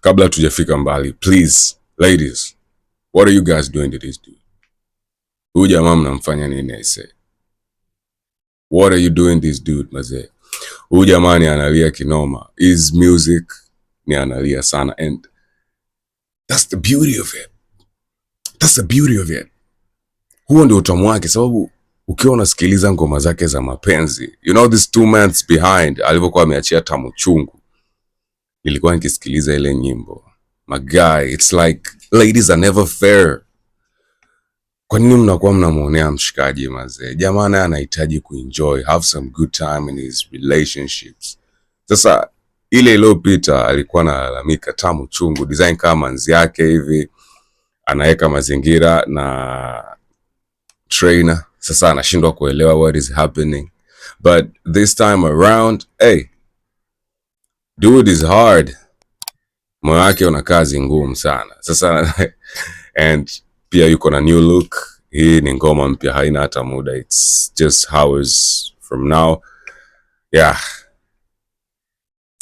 kabla tujafika mbali, please ladies, what are you guys doing to this dude? Huyu jamaa mnamfanya nini aise? What are you doing this dude mazee? Huyu jamaa ni analia kinoma. His music ni analia sana, and that's the beauty of it. That's the beauty of it. Huo ndio utamu wake, sababu ukiwa unasikiliza ngoma zake za mapenzi, you know this 2 months behind alivyokuwa ameachia Tamu Chungu, nilikuwa nikisikiliza ile nyimbo. My guy, it's like ladies are never fair. Kwa nini mnakuwa mnamuonea mshikaji mazee? Jamaa naye anahitaji kuenjoy, have some good time in his relationships. Sasa ile iliyopita alikuwa analalamika Tamu Chungu design kama manzi yake hivi, anaweka mazingira na trainer. Sasa anashindwa kuelewa what is happening. But this time around, hey, dude is hard. Moyo wake una kazi ngumu sana. Sasa and pia yuko na new look. Hii ni ngoma mpya, haina hata muda. It's just hours from now. Yeah.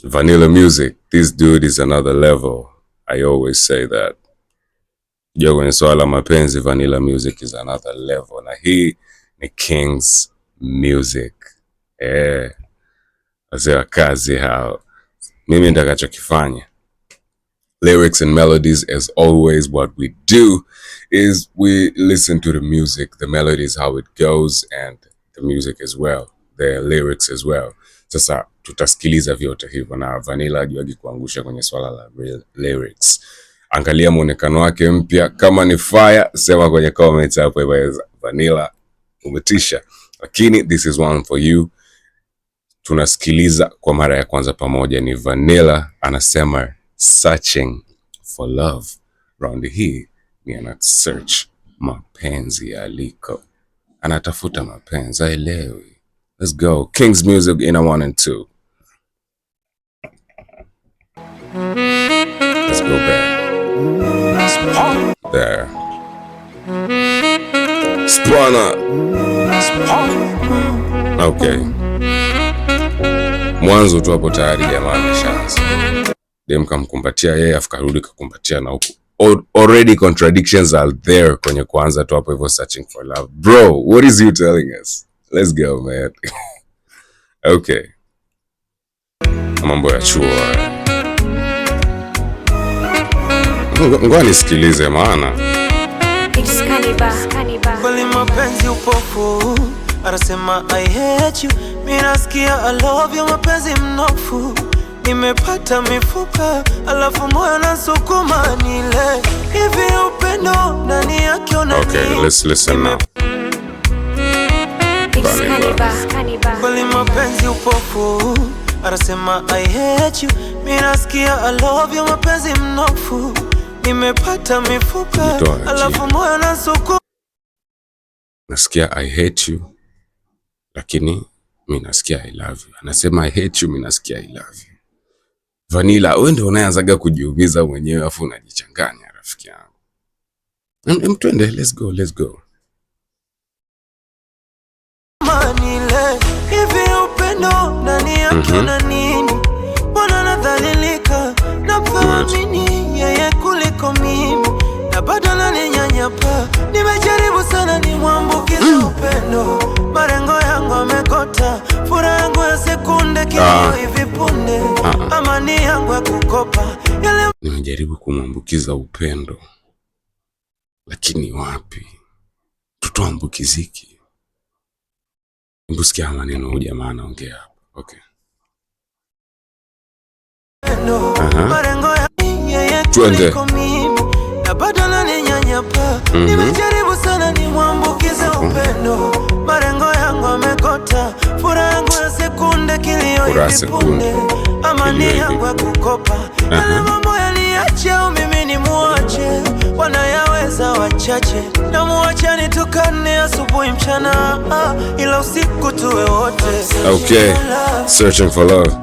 Vanilla music. This dude is another level. I always say that. Jo, kwenye swala mapenzi, Vanilla music is another level. Na hii ni King's music. Wazee kazi hao. Mimi nitakachokifanya, lyrics and melodies, as always, what we do is we listen to the music, the melodies, how it goes, and the music as well, the lyrics as well. Sasa tutasikiliza vyote hivyo, na Vanilla hajuagi kuangusha kwenye swala la lyrics. Angalia muonekano wake mpya, kama ni fire sema kwenye comments hapo. Vanilla umetisha, lakini this is one for you. Tunasikiliza kwa mara ya kwanza pamoja, ni Vanilla anasema searching for love. Round hii ni ana search mapenzi yaliko, anatafuta mapenzi aelewi. Let's go. King's music in a 1 and 2. Let's go back. There. Spawner. Okay. Mwanzo tu hapo tayari jamaa ameshaanza. Dem kamkumbatia yeye afu karudi kakumbatia na huku. Already contradictions are there kwenye kwanza tu hapo hivyo, searching for love. Bro, what is you telling us? Let's go, man. Okay. Mambo ya chuo. Ngoja nisikilize maana. It's Kaniba. Kweli mapenzi upofu. Anasema I hate you. Mimi nasikia I love you, mapenzi mnofu. Nimepata mifupa, alafu moyo nasukuma nile. Hivi upendo ndani yake una nini? Okay, let's listen now. Kaniba. Kweli mapenzi upofu. Anasema I hate you. Mimi nasikia I love you, mapenzi mnofu. Nimepata mifupa, alafu moyo nasukuma. Nasikia I hate you, lakini mimi nasikia I love you. Anasema I hate you, mimi nasikia I love you. Vanilla, wewe ndio unaanzaga kujiumiza mwenyewe afu unajichanganya rafiki yangu. Twende, let's go. Manile, hivi upendo ndani yake una nini? Mbona nadhalilika, nafahamini yeye kuliko mimi, na bado ananinyanyapa. Nimejaribu sana nimwambukize upendo, marengo yangu amekota, furaha yangu ya sekunde kilio hivi punde, amani yangu ya kukopa yale. Nimejaribu kumwambukiza upendo, lakini wapi, tutoambukiziki. Mbusikia maneno huyu jamaa anaongea hapa. Okay. Marengo yangu yeye kuliko mimi, na bado ananinyanyapa. Nimejaribu sana nimwambukize upendo, marengo yangu amekota, furaha yangu ya sekunde kilio hivi punde, amani yangu ya kukopa yale mambo yaliacha mimi ni muache, wanayaweza wachache, na muache nitukane asubuhi mchana, ila usiku tuwe wote. Okay, searching for love.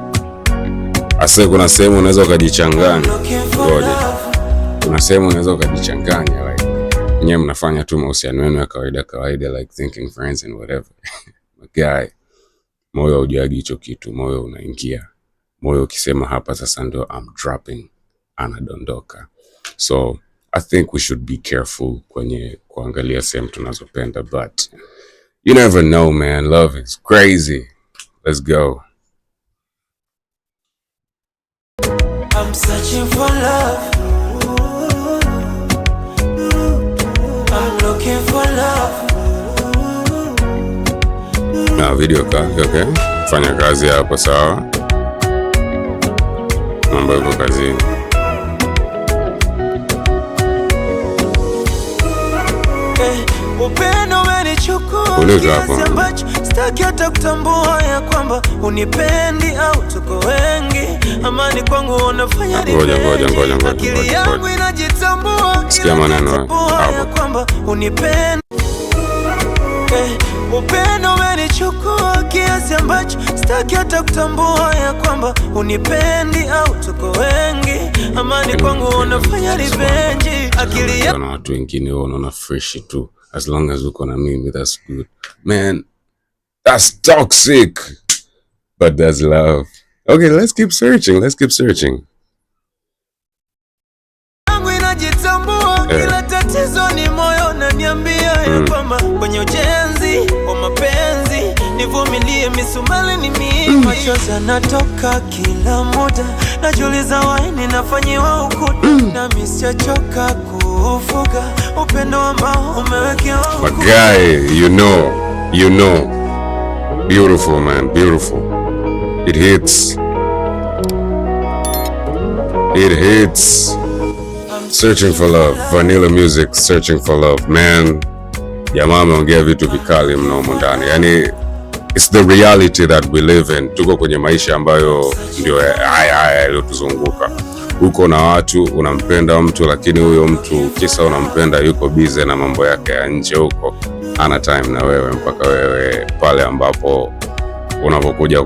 Ase kuna sehemu unaweza ukajichanganya. Ngoja. Kuna sehemu unaweza ukajichanganya, like nyewe mnafanya tu mahusiano yenu ya kawaida like thinking friends and whatever. Guy, moyo haujuagi hicho kitu, moyo unaingia. Moyo ukisema hapa sasa ndio I'm dropping. anadondoka. So I think we should be careful kwenye kuangalia sehemu tunazopenda, but you never know, man. Love is crazy. Let's go. I'm searching for love. I'm looking for love. Na video kazi, okay? Fanya kazi hapo, sawa? Mambo yako kazini. Upendo umenichukua kiasi ambacho sitaki hata kutambua ya kwamba unipendi au tuko wengi. Amani kwangu unafanya ngoja. Akili yangu inajitambua. Sikia maneno hapo kwamba unipendi. Upendo umenichukua kiasi ambacho sitaki hata kutambua ya kwamba unipendi au tuko wengi. Amani kwangu unafanya revenge. Akili yangu na watu wengine wanaona fresh tu. As long as uko na mimi, that's good. Man, that's toxic. But that's love. Okay, let's keep searching. Ila tatizo ni moyo unaniambia ya kwamba kwenye ujenzi wa mapenzi nivumilie, misumali ni mimi. Machozi yanatoka kila muda, najiuliza waini nafanyiwa ukuta, na misiachoka kufuga upendo ambao umewekewa. But guy, you know, beautiful man, beautiful. It hits. Searching for love, Vanilla Music, searching for love. Man, jamaa ameongea vitu vikali mno ndani. Yani, it's the reality that we live in. Tuko kwenye maisha ambayo ndio haya yaliyotuzunguka. Uko na watu, unampenda mtu, lakini huyo mtu kisa unampenda yuko busy na mambo yake ya nje huko. Hana time na wewe, mpaka wewe pale ambapo unapokuja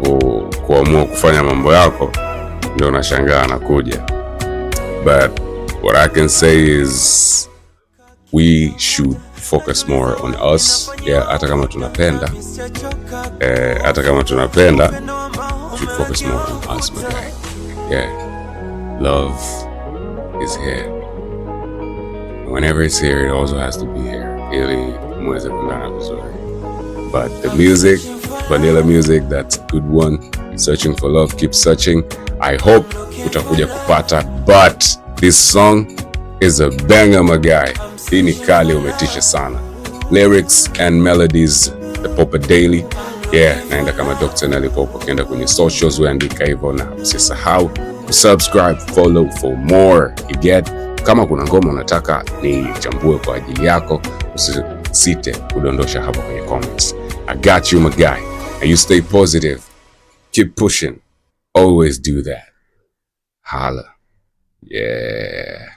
kuamua kufanya mambo yako ndio unashangaa anakuja. But what I can say is we should focus more on us. Yeah, hata kama tunapenda, we should focus more on us, my guy. Yeah, love is here. Whenever it's here, it also has to be here. Ili mweze kundana vizuri. But the music, Vanilla Music, that's a good one. Searching for love, keep searching. I hope utakuja kupata, but this song is a banger, my guy. Hii ni kali, umetisha sana. Lyrics and melodies, the Popa Daily. Yeah, naenda kama Dr. Nelly Popa. Ukienda kwenye socials uandika hivyo, na usisahau subscribe, follow for more. You get, kama kuna ngoma unataka nichambue kwa ajili yako, usisite kudondosha hapo kwenye comments. I got you, my guy. And you stay positive. Keep pushing. Always do that. Holla. Yeah.